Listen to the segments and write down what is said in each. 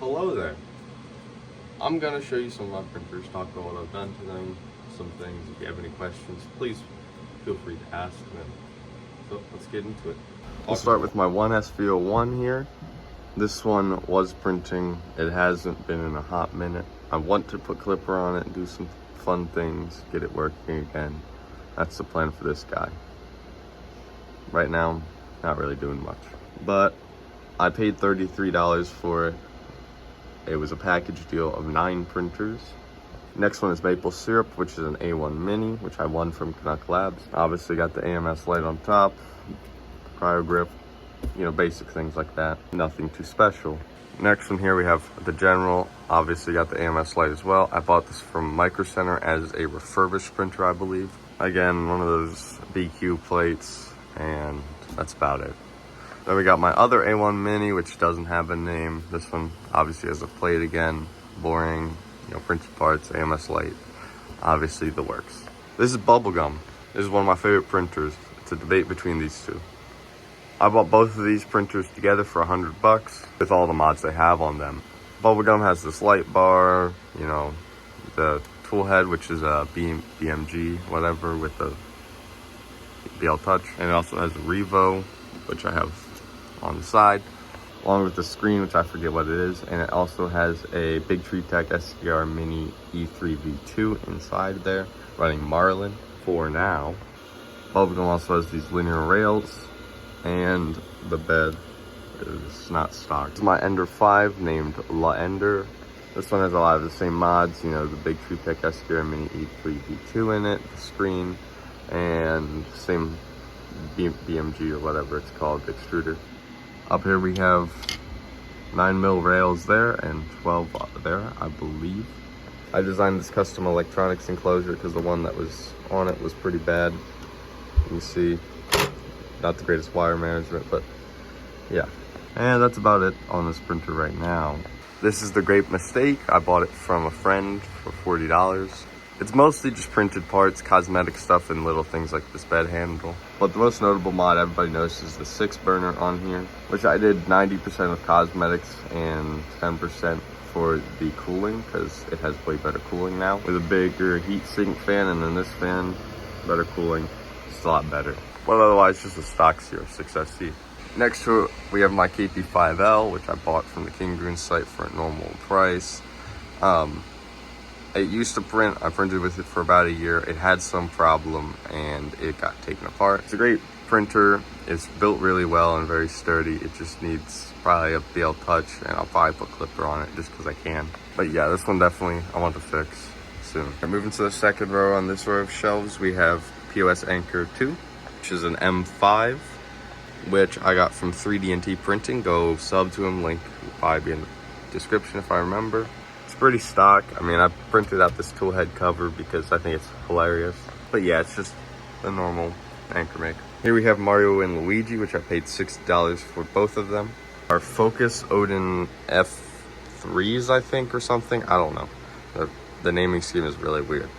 hello there. I'm gonna show you some of my printers, talk about what I've done to them, some things. If you have any questions, please feel free to ask them. So let's get into it. I'll start with my 1SV01 here. This one was printing. It hasn't been in a hot minute. I want to put Clipper on it and do some fun things, get it working again. That's the plan for this guy. Right now, not really doing much. But I paid $33 for it. It was a package deal of 9 printers. Next one is Maple Syrup, which is an A1 Mini, which I won from Canuck Labs. Obviously got the AMS light on top, cryo grip, you know, basic things like that. Nothing too special. Next one here we have the General. Obviously got the AMS light as well. I bought this from Micro Center as a refurbished printer, I believe. Again, one of those BQ plates, and that's about it. Then we got my other A1 Mini, which doesn't have a name. This one obviously has a plate again, boring, you know, printed parts, AMS light, obviously the works. This is Bubblegum. This is one of my favorite printers. It's a debate between these two. I bought both of these printers together for $100 with all the mods they have on them. Bubblegum has this light bar, you know, the tool head, which is a BMG, whatever, with the BL Touch. And it also has a Revo, which I have on the side, along with the screen, which I forget what it is. And it also has a Big Tree Tech SCR Mini E3 V2 inside there, running Marlin for now. Bubblegum also has these linear rails, and the bed is not stock. This is my Ender 5 named La Ender. This one has a lot of the same mods, you know, the Big Tree Tech SQR Mini E3 V2 in it, the screen, and same BMG or whatever it's called, the extruder. Up here we have 9mm rails there and 12 there, I believe. I designed this custom electronics enclosure because the one that was on it was pretty bad. You can see, not the greatest wire management, but yeah. And that's about it on this printer right now. This is the Great Mistake. I bought it from a friend for $40. It's mostly just printed parts, cosmetic stuff, and little things like this bed handle. But the most notable mod everybody knows is the 6 burner on here, which I did 90% of cosmetics and 10% for the cooling, because it has way better cooling now. With a bigger heat sink fan, and then this fan, better cooling, it's a lot better. But otherwise, just a stock CR6SC. Next to it, we have my KP5L, which I bought from the King Green site for a normal price. It used to print. I printed with it for about a year. It had some problem and it got taken apart. It's a great printer. It's built really well and very sturdy. It just needs probably a BL Touch, and I'll probably put Clipper on it just because I can. But yeah, this one definitely I want to fix soon. Moving to the second row. On this row of shelves, we have POS Anchor 2, which is an M5, which I got from 3D&T Printing. Go sub to them, link will probably be in the description if I remember. It's pretty stock. I mean, I printed out this tool head cover because I think it's hilarious. But yeah, it's just the normal anchor make. Here we have Mario and Luigi, which I paid $60 for both of them. Our Focus Odin F3s, I think, or something. I don't know. The naming scheme is really weird.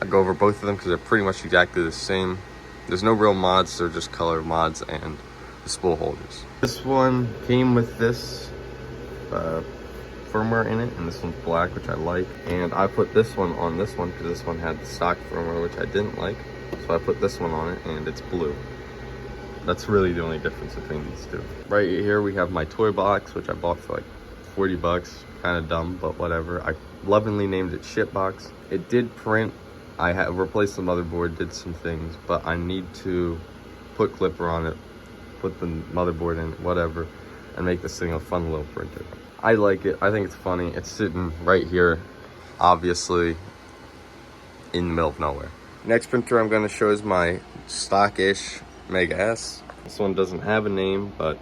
I go over both of them because they're pretty much exactly the same. There's no real mods, they're just color mods and the spool holders. This one came with this firmware in it, and this one's black, which I like. And I put this one on this one because this one had the stock firmware, which I didn't like. So I put this one on it, and it's blue. That's really the only difference between these two. Right here we have my toy box, which I bought for like $40. Kind of dumb, but whatever. I lovingly named it Shitbox. It did print. I had replaced the motherboard, did some things, but I need to put Clipper on it, put the motherboard in, whatever, and make this thing a fun little printer. I like it. I think it's funny. It's sitting right here, obviously, in the middle of nowhere. Next printer I'm going to show is my stockish Mega S. This one doesn't have a name, but,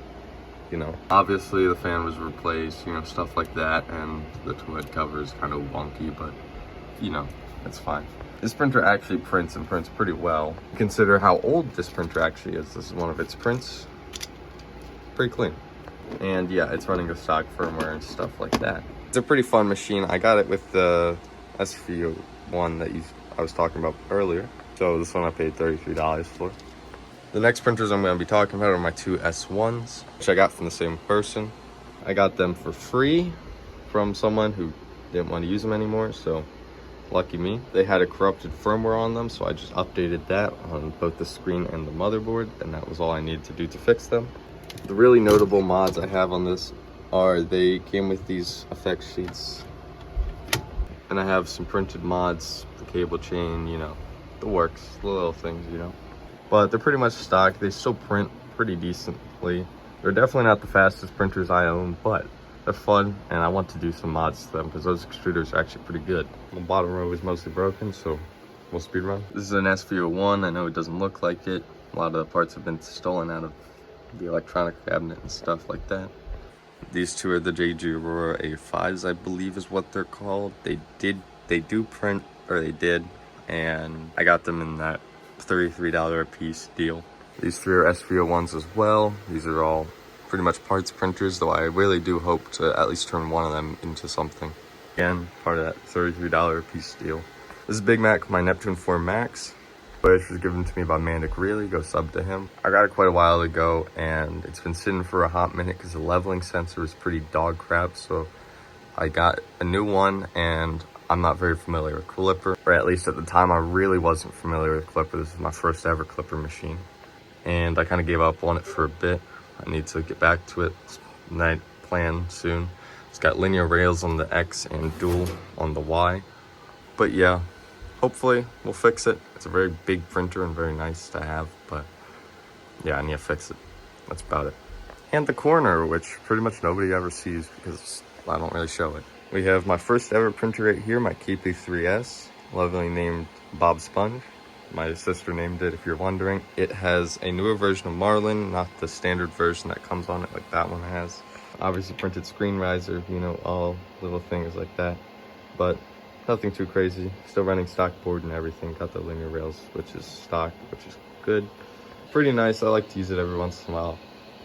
you know, obviously the fan was replaced, you know, stuff like that, and the tool head cover is kind of wonky, but, you know, it's fine. This printer actually prints and prints pretty well. Consider how old this printer actually is. This is one of its prints. Pretty clean. And yeah, it's running a stock firmware and stuff like that. It's a pretty fun machine. I got it with the SV1 that I was talking about earlier. So this one I paid $33 for. The next printers I'm going to be talking about are my two S1s, which I got from the same person. I got them for free from someone who didn't want to use them anymore, so lucky me. They had a corrupted firmware on them, so I just updated that on both the screen and the motherboard, and that was all I needed to do to fix them. The really notable mods I have on this are they came with these effect sheets, and I have some printed mods, the cable chain, you know, the works, the little things, you know. But they're pretty much stock. They still print pretty decently. They're definitely not the fastest printers I own, but they're fun, and I want to do some mods to them because those extruders are actually pretty good. The bottom row is mostly broken, so we'll speed run. This is an SV01. I know it doesn't look like it. A lot of the parts have been stolen out of the electronic cabinet and stuff like that. These two are the JG Aurora A5s, I believe is what they're called. They do print, or they did, and I got them in that $33 a piece deal. These three are SV01s as well. These are all pretty much parts printers, though I really do hope to at least turn one of them into something. Again, part of that $33 a piece deal. This is Big Mac, my Neptune 4 Max, which was given to me by Mandic Really. Go sub to him. I got it quite a while ago, and it's been sitting for a hot minute because the leveling sensor is pretty dog crap, so I got a new one, and I'm not very familiar with Klipper, or at least at the time I really wasn't familiar with Klipper. This is my first ever Klipper machine, and I kind of gave up on it for a bit. I need to get back to it, and I plan soon. It's got linear rails on the X and dual on the Y, but yeah, hopefully we'll fix it. It's a very big printer and very nice to have, but yeah, I need to fix it. That's about it. And the corner, which pretty much nobody ever sees because I don't really show it. We have my first ever printer right here, my KP3S, lovingly named Bob Sponge. My sister named it, if you're wondering. It has a newer version of Marlin, not the standard version that comes on it like that one has. Obviously printed screen riser, you know, all little things like that. But nothing too crazy. Still running stock board and everything. Got the linear rails, which is stock, which is good. Pretty nice. I like to use it every once in a while.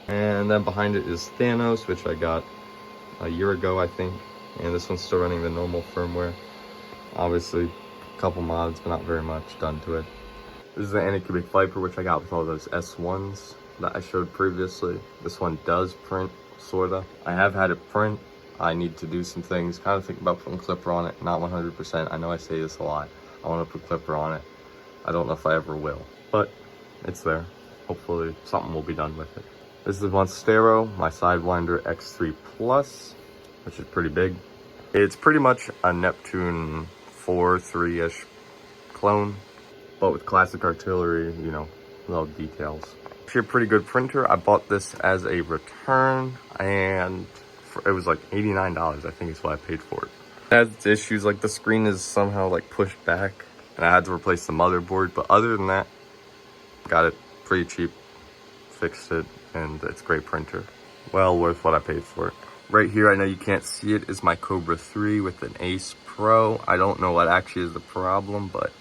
And then behind it is Thanos, which I got a year ago, I think. And this one's still running the normal firmware. Obviously, a couple mods, but not very much done to it. This is the Anycubic Viper, which I got with all those S1s that I showed previously. This one does print, sorta. I have had it print. I need to do some things. Kind of think about putting Klipper on it. Not 100%. I know I say this a lot. I want to put Klipper on it. I don't know if I ever will, but it's there. Hopefully something will be done with it. This is Monstero, my Sidewinder X3 Plus, which is pretty big. It's pretty much a Neptune 4, 3-ish clone, but with classic artillery, you know, little details. Actually a pretty good printer. I bought this as a return, and it was like $89, I think is what I paid for it. It has its issues, like the screen is somehow like pushed back, and I had to replace the motherboard, but other than that, got it pretty cheap, fixed it, and it's a great printer. Well worth what I paid for it. Right here, I know you can't see it, is my Cobra 3 with an Ace Pro. I don't know what actually is the problem, but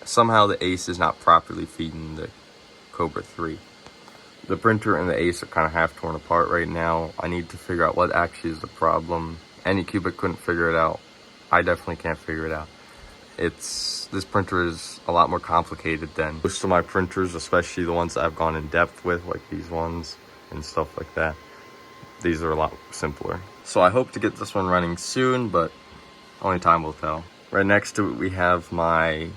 somehow the Ace is not properly feeding the Cobra 3. The printer and the Ace are kind of half torn apart right now. I need to figure out what actually is the problem. Anycubic couldn't figure it out. I definitely can't figure it out. This printer is a lot more complicated than most of my printers, especially the ones that I've gone in depth with, like these ones and stuff like that. These are a lot simpler. So I hope to get this one running soon, but only time will tell. Right next to it, we have my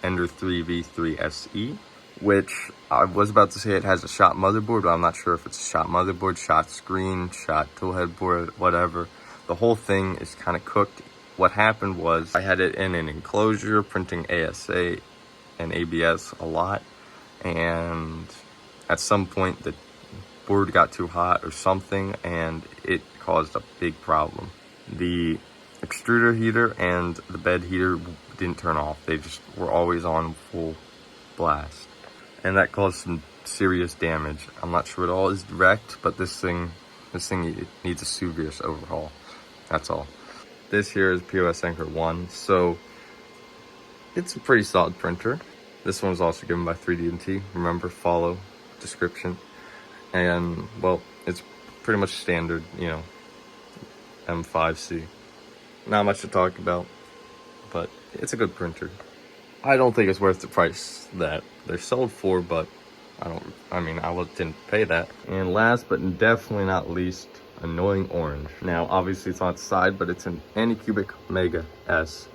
Ender 3 V3 SE, which I was about to say it has a shot motherboard, but I'm not sure if it's a shot motherboard, shot screen, shot tool headboard, whatever. The whole thing is kind of cooked. What happened was I had it in an enclosure printing ASA and ABS a lot, and at some point the board got too hot or something, and it caused a big problem. The extruder heater and the bed heater didn't turn off. They just were always on full blast, and that caused some serious damage. I'm not sure it all is direct, but this thing needs a serious overhaul. That's all. This here is POS Anchor 1, so it's a pretty solid printer. This one was also given by 3D&T. Remember, follow description. And, well, it's pretty much standard, you know, M5C. Not much to talk about, but it's a good printer. I don't think it's worth the price that they're sold for, but I didn't pay that. And last but definitely not least, Annoying Orange. Now, obviously it's on its side, but it's an Anycubic Mega S,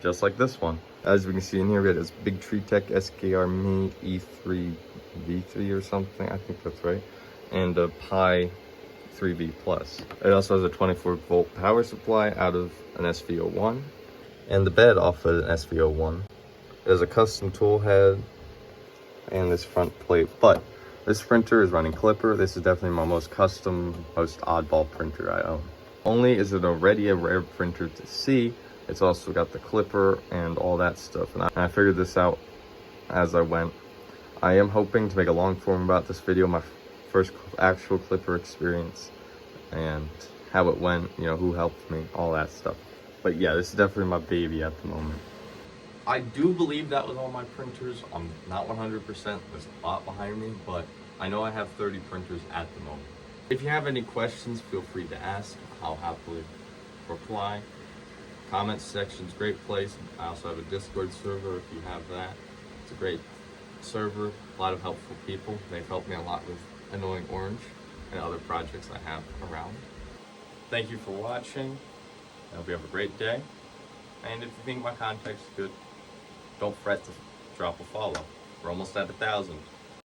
just like this one. As we can see in here, we have this Big Tree Tech SKR Mini E3 V3 or something. I think that's right. And a Pi 3V Plus. It also has a 24-volt power supply out of an SV01. And the bed off of an SV01. It has a custom tool head and this front plate. But this printer is running Klipper. This is definitely my most custom, most oddball printer I own. Only is it already a rare printer to see, it's also got the Klipper and all that stuff. And I figured this out as I went. I am hoping to make a long form about this video, my first actual Klipper experience and how it went, you know, who helped me, all that stuff. But yeah, this is definitely my baby at the moment. I do believe that was all my printers. I'm not 100%, there's a lot behind me, but I know I have 30 printers at the moment. If you have any questions, feel free to ask. I'll happily reply. Comment section's a great place. I also have a Discord server if you have that. It's a great server, a lot of helpful people. They've helped me a lot with Annoying Orange and other projects I have around. Thank you for watching. I hope you have a great day. And if you think my content's good, don't fret to drop a follow. We're almost at 1,000.